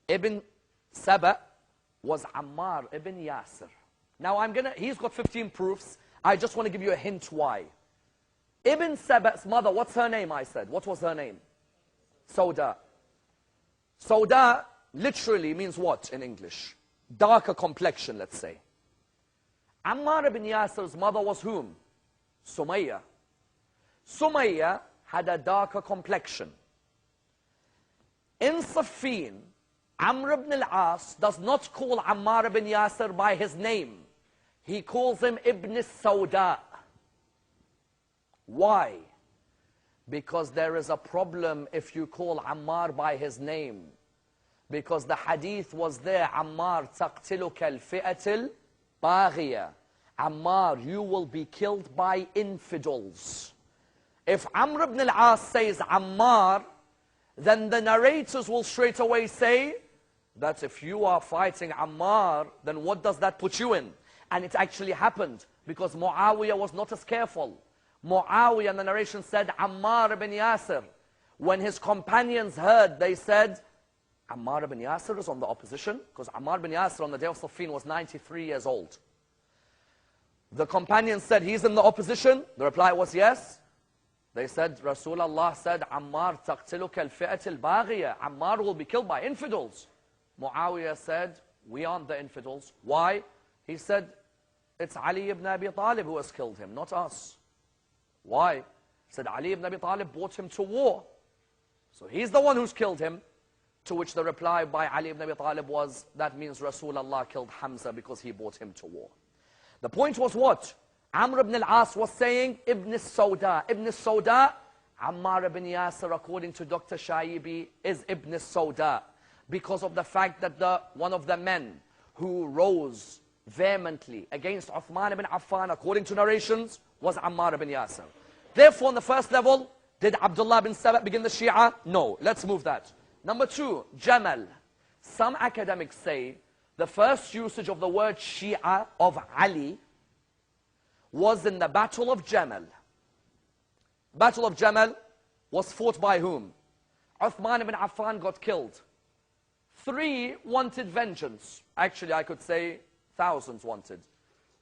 Ibn Saba was Ammar ibn Yasir. Now he's got 15 proofs. I just want to give you a hint why. Ibn Saba's mother, what's her name, I said? What was her name? Sauda. Sauda literally means what in English? Darker complexion, let's say. Ammar ibn Yasir's mother was whom? Sumayya. Sumayya had a darker complexion. In Siffin, Amr ibn al-As does not call Ammar ibn Yasir by his name. He calls him Ibn Sauda. Why? Because there is a problem if you call Ammar by his name. Because the hadith was there, Ammar taqtiluka al-fi'atil baghiya. Ammar, you will be killed by infidels. If Amr ibn al-As says Ammar, then the narrators will straight away say that if you are fighting Ammar, then what does that put you in? And it actually happened because Muawiyah was not as careful. Muawiyah, in the narration, said Ammar ibn Yasir. When his companions heard, they said, Ammar ibn Yasir is on the opposition, because Ammar ibn Yasir on the day of Siffin was 93 years old. The companions said, he's in the opposition. The reply was yes. They said, Rasulullah said, Ammar taqtiluka al-fi'at al-baghiya. Ammar will be killed by infidels. Muawiyah said, we aren't the infidels. Why? He said, it's Ali ibn Abi Talib who has killed him, not us. Why? He said, Ali ibn Abi Talib brought him to war. So he's the one who's killed him. To which the reply by Ali ibn Abi Talib was, that means Rasulullah killed Hamza because he brought him to war. The point was what? Amr ibn al-As was saying, Ibn Sauda. Ibn Sauda, Ammar ibn Yasir, according to Dr. Shaibi, is Ibn Sauda. Because of the fact that one of the men who rose vehemently against Uthman ibn Affan, according to narrations, was Ammar ibn Yasir. Therefore, on the first level, did Abdullah bin Saba begin the Shia? No. Let's move that. Number two, Jamal. Some academics say the first usage of the word Shia of Ali was in the Battle of Jamal. Battle of Jamal was fought by whom? Uthman ibn Affan got killed. 3 wanted vengeance. Actually, I could say thousands wanted.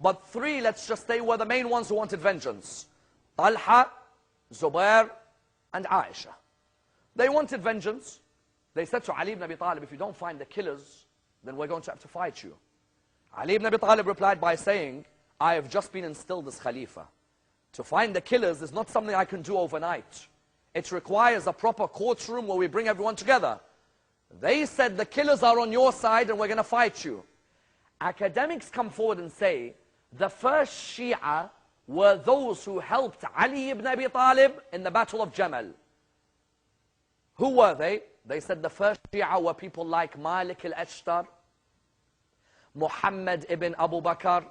But 3, let's just say, were the main ones who wanted vengeance. Talha, Zubair, and Aisha. They wanted vengeance. They said to Ali ibn Abi Talib, if you don't find the killers, then we're going to have to fight you. Ali ibn Abi Talib replied by saying, I have just been instilled as Khalifa. To find the killers is not something I can do overnight. It requires a proper courtroom where we bring everyone together. They said the killers are on your side and we're going to fight you. Academics come forward and say, the first Shia were those who helped Ali ibn Abi Talib in the Battle of Jamal. Who were they? They said the first Shia were people like Malik al-Ashtar, Muhammad ibn Abu Bakr,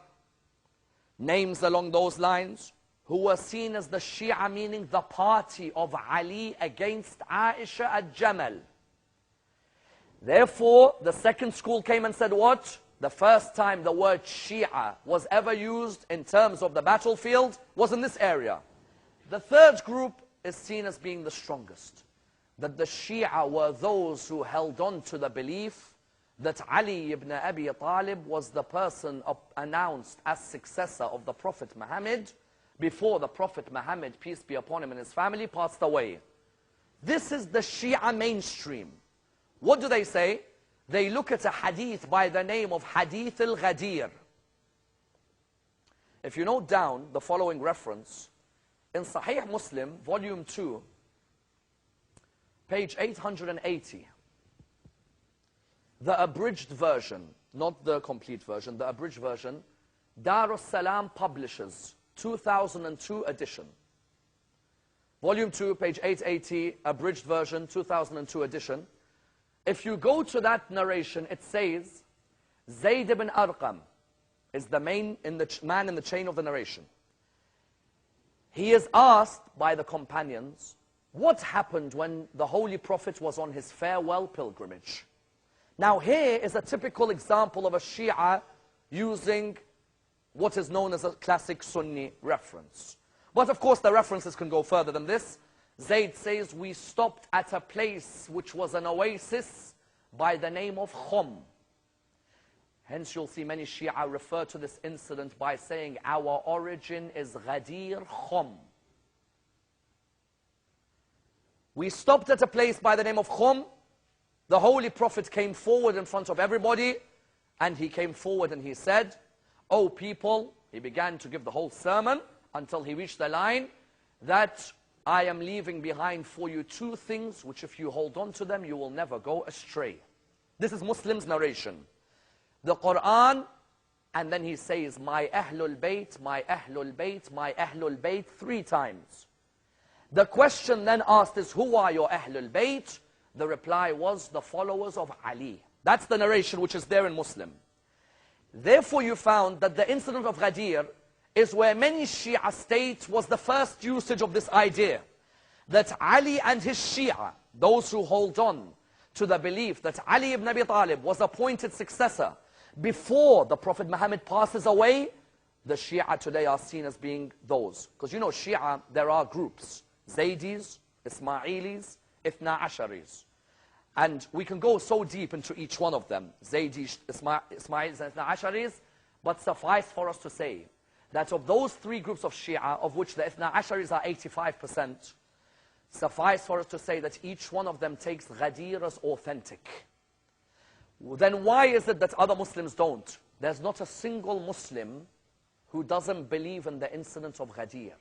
names along those lines, who were seen as the Shia, meaning the party of Ali against Aisha at Jamal. Therefore, the second school came and said what? The first time the word Shia was ever used in terms of the battlefield was in this area. The third group is seen as being the strongest. That the Shia were those who held on to the belief that Ali ibn Abi Talib was the person announced as successor of the Prophet Muhammad before the Prophet Muhammad, peace be upon him, and his family passed away. This is the Shia mainstream. What do they say? They look at a hadith by the name of Hadith al-Ghadir. If you note down the following reference, in Sahih Muslim, volume 2, page 880, the abridged version, not the complete version, the abridged version, Darus Salam publishes, 2002 edition. Volume 2, page 880, abridged version, 2002 edition. If you go to that narration, it says, Zayd ibn Arqam is the man in the chain of the narration. He is asked by the companions, what happened when the Holy Prophet was on his farewell pilgrimage? Now here is a typical example of a Shia using what is known as a classic Sunni reference. But of course the references can go further than this. Zayd says, we stopped at a place which was an oasis by the name of Khum. Hence you'll see many Shia refer to this incident by saying our origin is Ghadir Khum. We stopped at a place by the name of Khum. The Holy Prophet came forward in front of everybody, and he came forward and he said, "O people," he began to give the whole sermon until he reached the line that I am leaving behind for you two things which if you hold on to them you will never go astray. This is Muslim's narration. The Quran, and then he says, "My Ahlul Bayt, my Ahlul Bayt, my Ahlul Bayt," 3 times. The question then asked is, who are your Ahlul Bayt? The reply was, the followers of Ali. That's the narration which is there in Muslim. Therefore you found that the incident of Ghadir is where many Shia state was the first usage of this idea, that Ali and his Shia, those who hold on to the belief that Ali ibn Abi Talib was appointed successor before the Prophet Muhammad passes away, the Shia today are seen as being those. Because you know Shia, there are groups, Zaydis, Ismailis, Ithna Asharis. And we can go so deep into each one of them, Zaydis, Ismailis, and Ithna Asharis, but suffice for us to say that of those 3 groups of Shia, of which the Ithna Asharis are 85%, suffice for us to say that each one of them takes Ghadir as authentic. Then why is it that other Muslims don't? There's not a single Muslim who doesn't believe in the incident of Ghadir.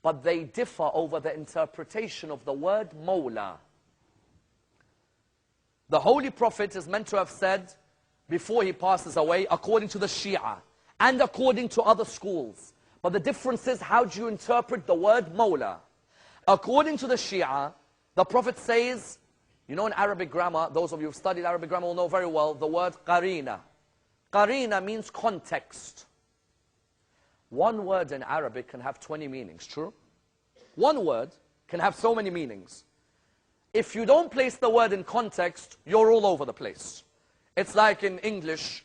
But they differ over the interpretation of the word Mawla. The Holy Prophet is meant to have said, before he passes away, according to the Shia, and according to other schools. But the difference is, how do you interpret the word Mawla? According to the Shia, the Prophet says, you know in Arabic grammar, those of you who've studied Arabic grammar will know very well, the word qarina. Qarina means context. One word in Arabic can have 20 meanings, true? One word can have so many meanings. If you don't place the word in context, you're all over the place. It's like in English,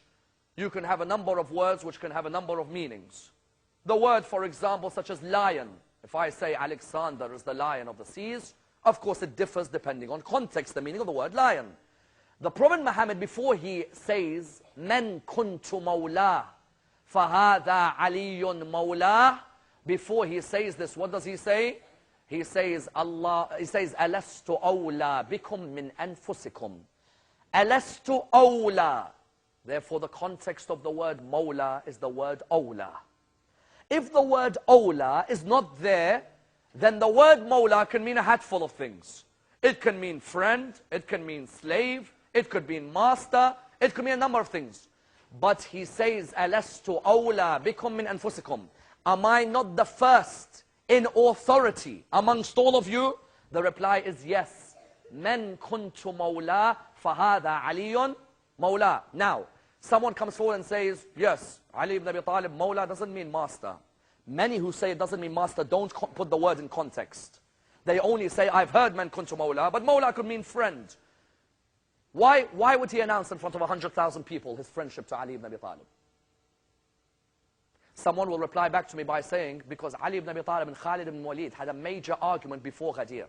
you can have a number of words which can have a number of meanings. The word, for example, such as lion. If I say Alexander is the lion of the seas, of course it differs depending on context, the meaning of the word lion. The Prophet Muhammad, before he says, "Men kuntu mawla, fahada aliyun mawla," before he says this, what does he say? He says, "Alastu awla bikum min anfusikum." Alastu awla. Therefore, the context of the word mawla is the word awla. If the word awla is not there, then the word mawla can mean a hatful of things. It can mean friend, it can mean slave, it could mean master, it could mean a number of things. But he says, "Alastu awla bikum min anfusikum." Am I not the first in authority amongst all of you? The reply is yes. "Men kuntu mawla, fahada aliyun mawla." Now, someone comes forward and says, yes, Ali ibn Abi Talib, mawla doesn't mean master. Many who say it doesn't mean master don't put the word in context. They only say, I've heard men kuntu mawla, but mawla could mean friend. Why would he announce in front of 100,000 people his friendship to Ali ibn Abi Talib? Someone will reply back to me by saying, because Ali ibn Abi Talib and Khalid ibn Walid had a major argument before Ghadir.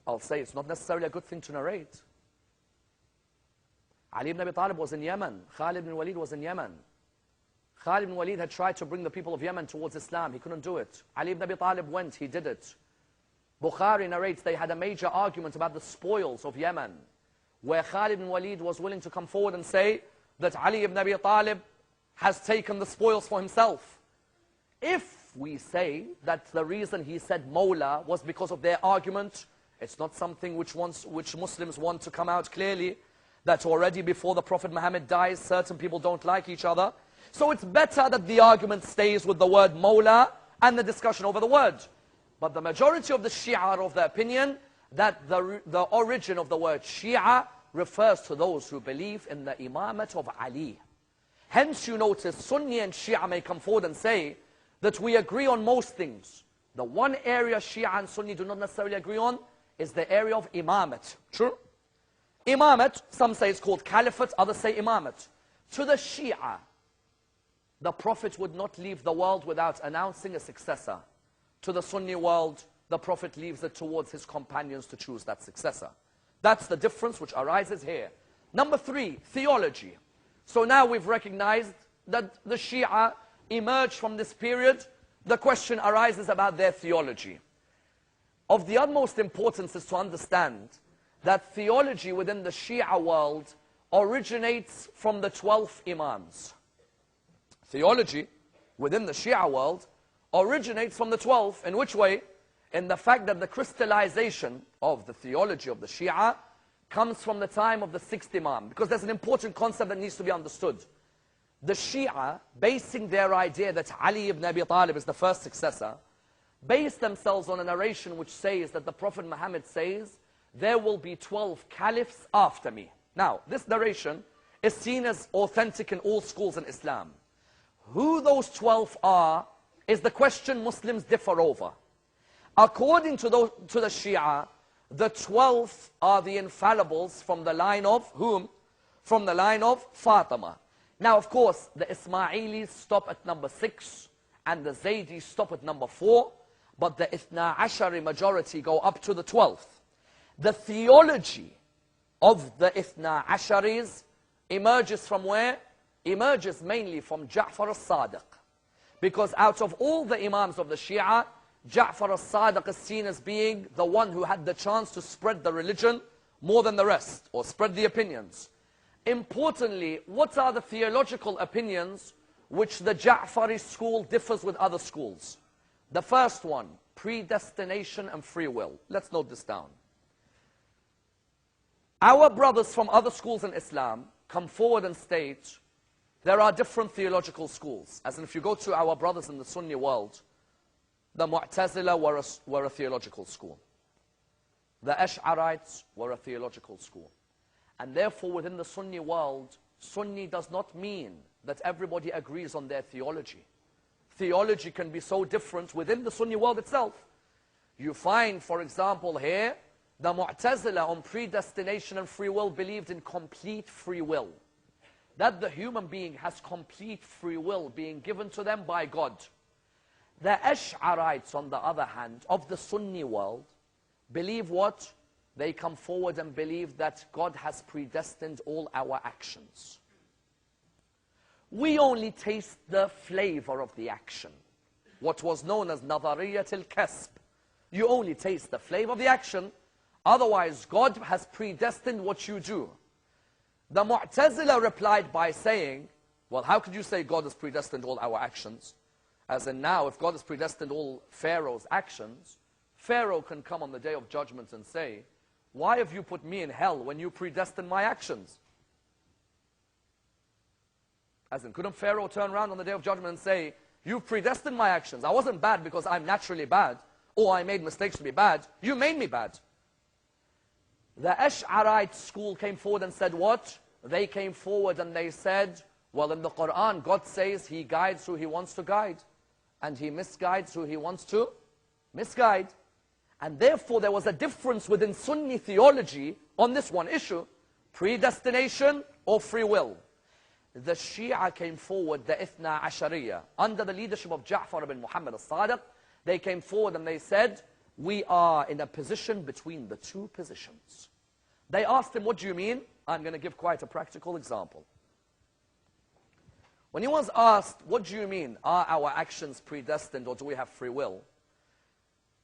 I'll say it's not necessarily a good thing to narrate. Ali ibn Abi Talib was in Yemen. Khalid ibn Walid was in Yemen. Khalid ibn Walid had tried to bring the people of Yemen towards Islam. He couldn't do it. Ali ibn Abi Talib went, he did it. Bukhari narrates they had a major argument about the spoils of Yemen, where Khalid ibn Walid was willing to come forward and say that Ali ibn Abi Talib has taken the spoils for himself. If we say that the reason he said Mawla was because of their argument, it's not something which Muslims want to come out clearly, that already before the Prophet Muhammad dies, certain people don't like each other. So it's better that the argument stays with the word Mawla and the discussion over the word. But the majority of the Shia are of the opinion that the origin of the word Shia refers to those who believe in the imamate of Ali. Hence you notice Sunni and Shia may come forward and say that we agree on most things. The one area Shia and Sunni do not necessarily agree on is the area of imamate. True? Imamate, some say it's called caliphate, others say imamate. To the Shia, the Prophet would not leave the world without announcing a successor. To the Sunni world, the Prophet leaves it towards his companions to choose that successor. That's the difference which arises here. Number 3, theology. So now we've recognized that the Shia emerged from this period. The question arises about their theology. Of the utmost importance is to understand that theology within the Shia world originates from the 12 Imams. Theology within the Shia world originates from the 12. In which way? In the fact that the crystallization of the theology of the Shia comes from the time of the 6th Imam. Because there's an important concept that needs to be understood. The Shia, basing their idea that Ali ibn Abi Talib is the first successor, base themselves on a narration which says that the Prophet Muhammad says, there will be 12 caliphs after me. Now, this narration is seen as authentic in all schools in Islam. Who those 12 are is the question Muslims differ over. According to the Shia, the 12 are the infallibles from the line of whom? From the line of Fatima. Now, of course, the Ismailis stop at number 6 and the Zaydis stop at number 4, but the Ithna Ashari majority go up to the 12th. The theology of the Ithna Asharis emerges from where? Emerges mainly from Ja'far al-Sadiq. Because out of all the Imams of the Shia, Ja'far al-Sadiq is seen as being the one who had the chance to spread the religion more than the rest, or spread the opinions. Importantly, what are the theological opinions which the Ja'fari school differs with other schools? The first one, predestination and free will. Let's note this down. Our brothers from other schools in Islam come forward and state there are different theological schools. As in, if you go to our brothers in the Sunni world, the Mu'tazila were a theological school. The Ash'arites were a theological school. And therefore, within the Sunni world, Sunni does not mean that everybody agrees on their theology. Theology can be so different within the Sunni world itself. You find, for example, here, the Mu'tazila on predestination and free will believed in complete free will. That the human being has complete free will being given to them by God. The Ash'arites, on the other hand, of the Sunni world, believe what? They come forward and believe that God has predestined all our actions. We only taste the flavor of the action. What was known as Nadariyat al-Kasb. You only taste the flavor of the action. Otherwise, God has predestined what you do. The Mu'tazila replied by saying, well, how could you say God has predestined all our actions? As in now, if God has predestined all Pharaoh's actions, Pharaoh can come on the day of judgment and say, why have you put me in hell when you predestined my actions? As in, couldn't Pharaoh turn around on the day of judgment and say, you've predestined my actions. I wasn't bad because I'm naturally bad, or I made mistakes to be bad. You made me bad. The Ash'arite school came forward and said what? They came forward and they said, well, in the Quran, God says He guides who He wants to guide, and He misguides who He wants to misguide. And therefore, there was a difference within Sunni theology on this one issue, predestination or free will. The Shia came forward, the Ithna Ashariya, under the leadership of Ja'far ibn Muhammad al-Sadiq. They came forward and they said, we are in a position between the two positions. They asked him, what do you mean? I'm going to give quite a practical example. When he was asked, what do you mean? Are our actions predestined or do we have free will?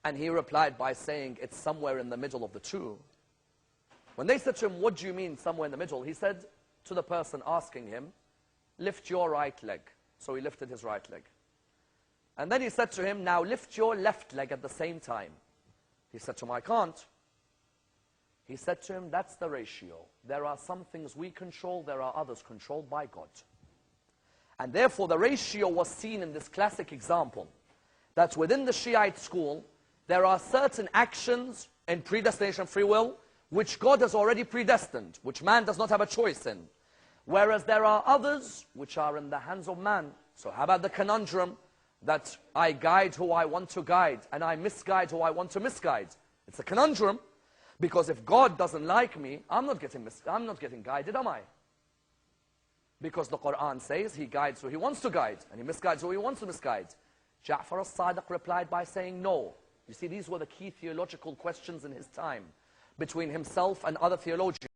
And he replied by saying, it's somewhere in the middle of the two. When they said to him, what do you mean somewhere in the middle? He said to the person asking him, lift your right leg. So he lifted his right leg. And then he said to him, now lift your left leg at the same time. He said to him, I can't. He said to him, that's the ratio. There are some things we control, there are others controlled by God. And therefore the ratio was seen in this classic example, that within the Shiite school, there are certain actions in predestination free will, which God has already predestined, which man does not have a choice in. Whereas there are others which are in the hands of man. So how about the conundrum that I guide who I want to guide, and I misguide who I want to misguide? It's a conundrum, because if God doesn't like me, I'm not getting guided, am I? Because the Quran says He guides who He wants to guide, and He misguides who He wants to misguide. Ja'far al-Sadiq replied by saying no. You see, these were the key theological questions in his time. between himself and other theologians.